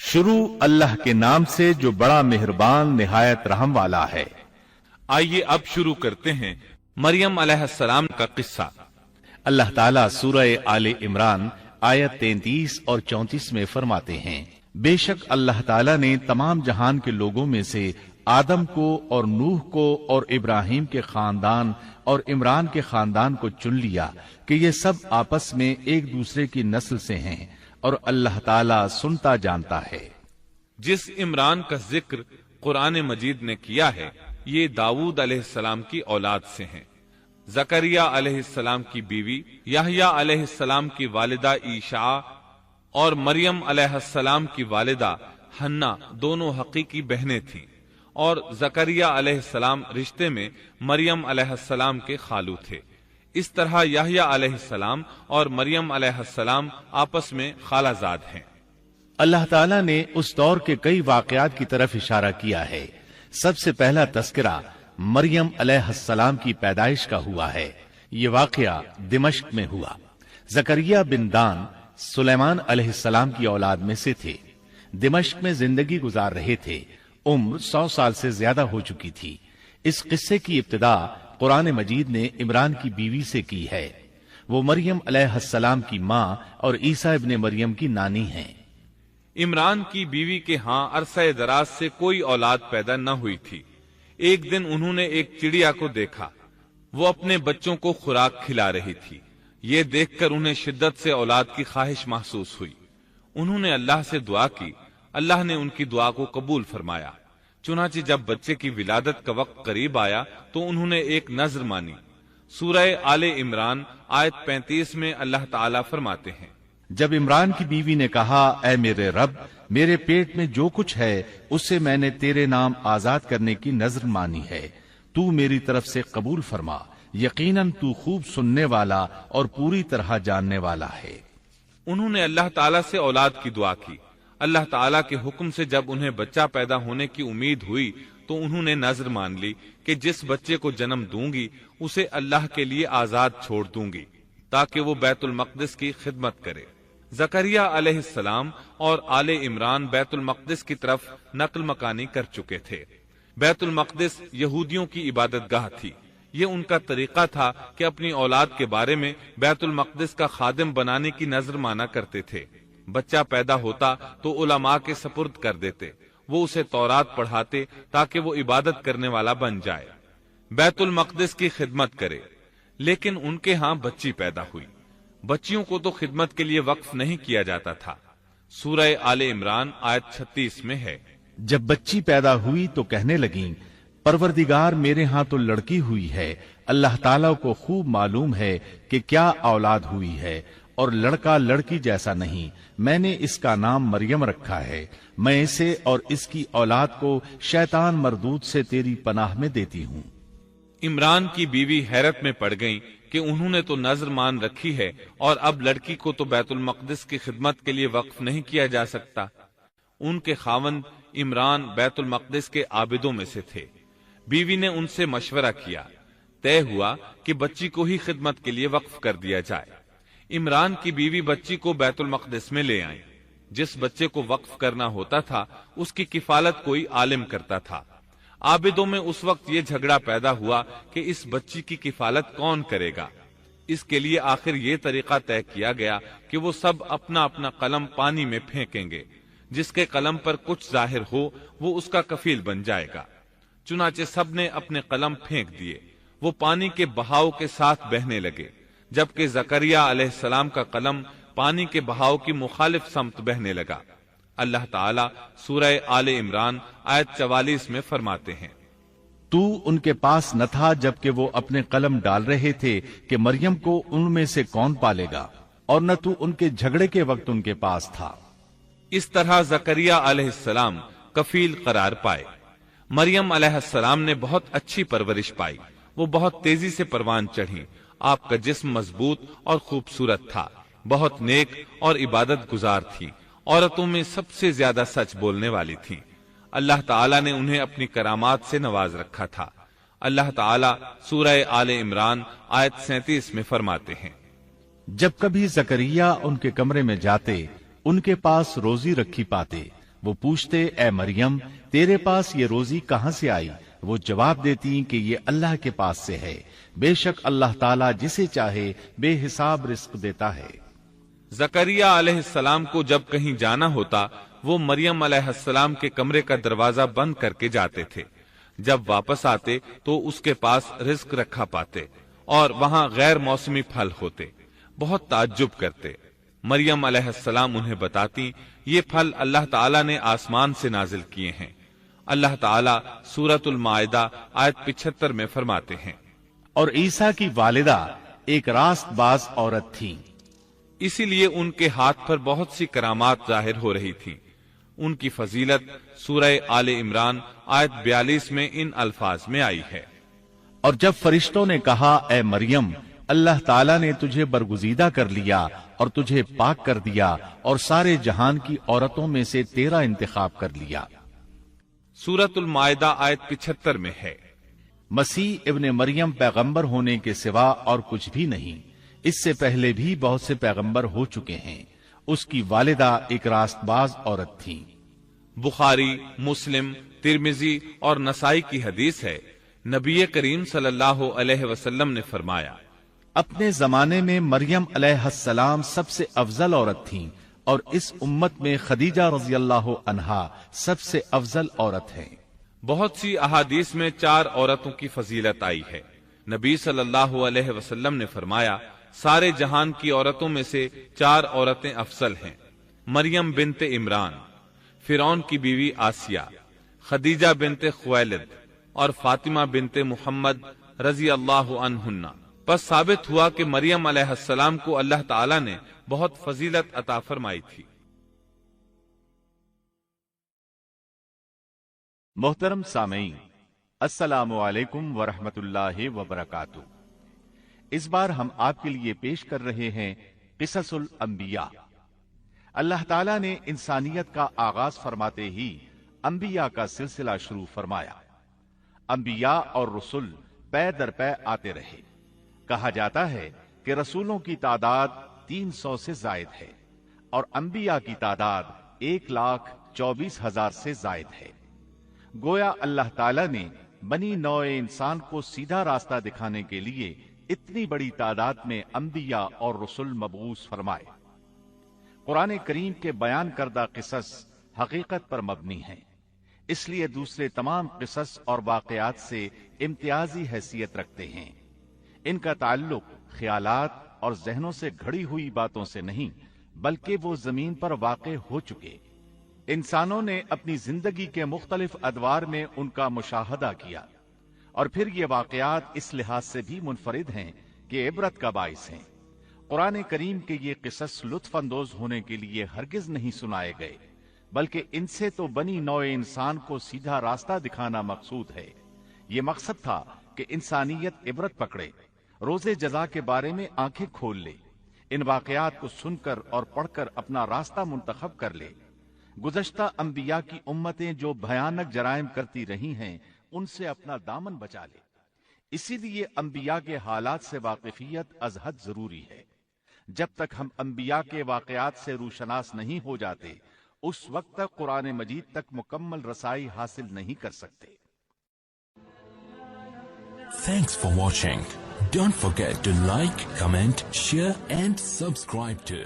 شروع اللہ کے نام سے جو بڑا مہربان نہایت رحم والا ہے۔ آئیے اب شروع کرتے ہیں مریم علیہ السلام کا قصہ۔ اللہ تعالیٰ سورہ آل عمران آیت 33 اور 34 میں فرماتے ہیں، بے شک اللہ تعالیٰ نے تمام جہان کے لوگوں میں سے آدم کو اور نوح کو اور ابراہیم کے خاندان اور عمران کے خاندان کو چن لیا کہ یہ سب آپس میں ایک دوسرے کی نسل سے ہیں، اور اللہ تعالیٰ سنتا جانتا ہے۔ جس عمران کا ذکر قرآن مجید نے کیا ہے یہ داؤد علیہ السلام کی اولاد سے ہیں۔ زکریا علیہ السلام کی بیوی یحییٰ علیہ السلام کی والدہ عیشا اور مریم علیہ السلام کی والدہ حنا دونوں حقیقی بہنیں تھیں، اور زکریا علیہ السلام رشتے میں مریم علیہ السلام کے خالو تھے۔ اس طرح یحییٰ علیہ السلام اور مریم علیہ السلام آپس میں خالہ زاد ہیں۔ اللہ تعالیٰ نے اس دور کے کئی واقعات کی طرف اشارہ کیا ہے۔ سب سے پہلا تذکرہ مریم علیہ السلام کی پیدائش کا ہوا ہے۔ یہ واقعہ دمشق میں ہوا۔ زکریا بن دان سلیمان علیہ السلام کی اولاد میں سے تھے۔ دمشق میں زندگی گزار رہے تھے۔ عمر 100 سال سے زیادہ ہو چکی تھی۔ اس قصے کی ابتدا قرآن مجید نے عمران کی بیوی سے کی ہے۔ وہ مریم علیہ السلام کی ماں اور عیسیٰ ابن مریم کی نانی ہیں۔ عمران کی بیوی کے ہاں عرصہ دراز سے کوئی اولاد پیدا نہ ہوئی تھی۔ ایک دن انہوں نے ایک چڑیا کو دیکھا، وہ اپنے بچوں کو خوراک کھلا رہی تھی۔ یہ دیکھ کر انہیں شدت سے اولاد کی خواہش محسوس ہوئی۔ انہوں نے اللہ سے دعا کی، اللہ نے ان کی دعا کو قبول فرمایا۔ چنانچہ جب بچے کی ولادت کا وقت قریب آیا تو انہوں نے ایک نذر مانی۔ سورہ آل عمران آیت 35 میں اللہ تعالیٰ فرماتے ہیں، جب عمران کی بیوی نے کہا، اے میرے رب، میرے پیٹ میں جو کچھ ہے اسے میں نے تیرے نام آزاد کرنے کی نذر مانی ہے، تو میری طرف سے قبول فرما، یقیناً تو خوب سننے والا اور پوری طرح جاننے والا ہے۔ انہوں نے اللہ تعالیٰ سے اولاد کی دعا کی۔ اللہ تعالیٰ کے حکم سے جب انہیں بچہ پیدا ہونے کی امید ہوئی تو انہوں نے نذر مان لی کہ جس بچے کو جنم دوں گی اسے اللہ کے لیے آزاد چھوڑ دوں گی تاکہ وہ بیت المقدس کی خدمت کرے۔ زکریا علیہ السلام اور آل عمران بیت المقدس کی طرف نقل مکانی کر چکے تھے۔ بیت المقدس یہودیوں کی عبادت گاہ تھی۔ یہ ان کا طریقہ تھا کہ اپنی اولاد کے بارے میں بیت المقدس کا خادم بنانے کی نذر مانا کرتے تھے۔ بچہ پیدا ہوتا تو علماء کے سپرد کر دیتے، وہ اسے تورات پڑھاتے تاکہ وہ عبادت کرنے والا بن جائے، بیت المقدس کی خدمت کرے۔ لیکن ان کے ہاں بچی پیدا ہوئی۔ بچیوں کو تو خدمت کے لیے وقف نہیں کیا جاتا تھا۔ سورہ آل عمران آیت 36 میں ہے، جب بچی پیدا ہوئی تو کہنے لگیں، پروردگار میرے ہاں تو لڑکی ہوئی ہے، اللہ تعالیٰ کو خوب معلوم ہے کہ کیا اولاد ہوئی ہے، اور لڑکا لڑکی جیسا نہیں، میں نے اس کا نام مریم رکھا ہے، میں اسے اور اس کی اولاد کو شیطان مردود سے تیری پناہ میں دیتی ہوں۔ عمران کی بیوی حیرت میں پڑ گئیں کہ انہوں نے تو نذر مان رکھی ہے اور اب لڑکی کو تو بیت المقدس کی خدمت کے لیے وقف نہیں کیا جا سکتا۔ ان کے خاوند عمران بیت المقدس کے عابدوں میں سے تھے۔ بیوی نے ان سے مشورہ کیا، طے ہوا کہ بچی کو ہی خدمت کے لیے وقف کر دیا جائے۔ عمران کی بیوی بچی کو بیت المقدس میں لے آئیں۔ جس بچے کو وقف کرنا ہوتا تھا اس کی کفالت کوئی عالم کرتا تھا۔ عابدوں میں اس وقت یہ جھگڑا پیدا ہوا کہ اس بچی کی کفالت کون کرے گا۔ اس کے لیے آخر یہ طریقہ طے کیا گیا کہ وہ سب اپنا اپنا قلم پانی میں پھینکیں گے، جس کے قلم پر کچھ ظاہر ہو وہ اس کا کفیل بن جائے گا۔ چنانچہ سب نے اپنے قلم پھینک دیے، وہ پانی کے بہاؤ کے ساتھ بہنے لگے، جبکہ زکریا علیہ السلام کا قلم پانی کے بہاؤ کی مخالف سمت بہنے لگا۔ اللہ تعالیٰ سورہ آل عمران آیت 44 میں فرماتے ہیں، تو ان کے پاس نہ تھا جبکہ وہ اپنے قلم ڈال رہے تھے کہ مریم کو ان میں سے کون پالے گا، اور نہ تو ان کے جھگڑے کے وقت ان کے پاس تھا۔ اس طرح زکریا علیہ السلام کفیل قرار پائے۔ مریم علیہ السلام نے بہت اچھی پرورش پائی، وہ بہت تیزی سے پروان چڑھی۔ آپ کا جسم مضبوط اور خوبصورت تھا، بہت نیک اور عبادت گزار تھی، عورتوں میں سب سے زیادہ سچ بولنے والی تھی۔ اللہ تعالیٰ نے انہیں اپنی کرامات سے نواز رکھا تھا۔ اللہ تعالیٰ سورہ آل عمران آیت 37 میں فرماتے ہیں، جب کبھی زکریا ان کے کمرے میں جاتے ان کے پاس روزی رکھی پاتے، وہ پوچھتے اے مریم تیرے پاس یہ روزی کہاں سے آئی؟ وہ جواب دیتی کہ یہ اللہ کے پاس سے ہے، بے شک اللہ تعالیٰ جسے چاہے بے حساب رزق دیتا ہے۔ زکریا علیہ السلام کو جب کہیں جانا ہوتا وہ مریم علیہ السلام کے کمرے کا دروازہ بند کر کے جاتے تھے۔ جب واپس آتے تو اس کے پاس رزق رکھا پاتے اور وہاں غیر موسمی پھل ہوتے۔ بہت تعجب کرتے۔ مریم علیہ السلام انہیں بتاتی یہ پھل اللہ تعالیٰ نے آسمان سے نازل کیے ہیں۔ اللہ تعالیٰ سورۃ المائدہ آیت 75 میں فرماتے ہیں، اور عیسیٰ کی والدہ ایک راست باز عورت تھی، اسی لیے ان کے ہاتھ پر بہت سی کرامات ظاہر ہو رہی تھی۔ ان کی فضیلت سورہ آل عمران آیت 42 میں ان الفاظ میں آئی ہے، اور جب فرشتوں نے کہا اے مریم اللہ تعالیٰ نے تجھے برگزیدہ کر لیا اور تجھے پاک کر دیا اور سارے جہان کی عورتوں میں سے تیرا انتخاب کر لیا۔ سورۃ المائدہ آیت 75 میں ہے۔ مسیح ابن مریم پیغمبر ہونے کے سوا اور کچھ بھی نہیں، اس سے پہلے بھی بہت سے پیغمبر ہو چکے ہیں۔ اس کی والدہ ایک راست باز عورت تھی۔ بخاری، مسلم، ترمذی اور نسائی کی حدیث ہے، نبی کریم صلی اللہ علیہ وسلم نے فرمایا، اپنے زمانے میں مریم علیہ السلام سب سے افضل عورت تھیں اور اس امت میں خدیجہ رضی اللہ عنہا سب سے افضل عورت ہیں۔ بہت سی احادیث میں 4 عورتوں کی فضیلت آئی ہے۔ نبی صلی اللہ علیہ وسلم نے فرمایا سارے جہان کی عورتوں میں سے 4 عورتیں افضل ہیں، مریم بنت عمران، فرعون کی بیوی آسیہ، خدیجہ بنت خویلد اور فاطمہ بنت محمد رضی اللہ عنہن۔ بس ثابت ہوا کہ مریم علیہ السلام کو اللہ تعالیٰ نے بہت فضیلت عطا فرمائی تھی۔ محترم سامعین، السلام علیکم ورحمۃ اللہ وبرکاتہ۔ اس بار ہم آپ کے لیے پیش کر رہے ہیں قصص الانبیاء۔ اللہ تعالیٰ نے انسانیت کا آغاز فرماتے ہی انبیاء کا سلسلہ شروع فرمایا۔ انبیاء اور رسول پے در پے آتے رہے۔ کہا جاتا ہے کہ رسولوں کی تعداد 300 سے زائد ہے اور انبیاء کی تعداد 1,24,000 سے زائد ہے۔ گویا اللہ تعالیٰ نے بنی نوع انسان کو سیدھا راستہ دکھانے کے لیے اتنی بڑی تعداد میں انبیاء اور رسول مبعوث فرمائے۔ قرآن کریم کے بیان کردہ قصص حقیقت پر مبنی ہیں، اس لیے دوسرے تمام قصص اور واقعات سے امتیازی حیثیت رکھتے ہیں۔ ان کا تعلق خیالات اور ذہنوں سے گھڑی ہوئی باتوں سے نہیں، بلکہ وہ زمین پر واقع ہو چکے۔ انسانوں نے اپنی زندگی کے مختلف ادوار میں ان کا مشاہدہ کیا، اور پھر یہ واقعات اس لحاظ سے بھی منفرد ہیں کہ عبرت کا باعث ہیں۔ قرآن کریم کے یہ قصص لطف اندوز ہونے کے لیے ہرگز نہیں سنائے گئے، بلکہ ان سے تو بنی نوع انسان کو سیدھا راستہ دکھانا مقصود ہے۔ یہ مقصد تھا کہ انسانیت عبرت پکڑے، روز جزا کے بارے میں آنکھیں کھول لے، ان واقعات کو سن کر اور پڑھ کر اپنا راستہ منتخب کر لے۔ گزشتہ انبیاء کی امتیں جو بھیانک جرائم کرتی رہی ہیں ان سے اپنا دامن بچا لے۔ اسی لیے انبیاء کے حالات سے واقفیت از حد ضروری ہے۔ جب تک ہم انبیاء کے واقعات سے روشناس نہیں ہو جاتے اس وقت تک قرآن مجید تک مکمل رسائی حاصل نہیں کر سکتے۔ Thanks for watching. Don't forget to like, comment, share and subscribe to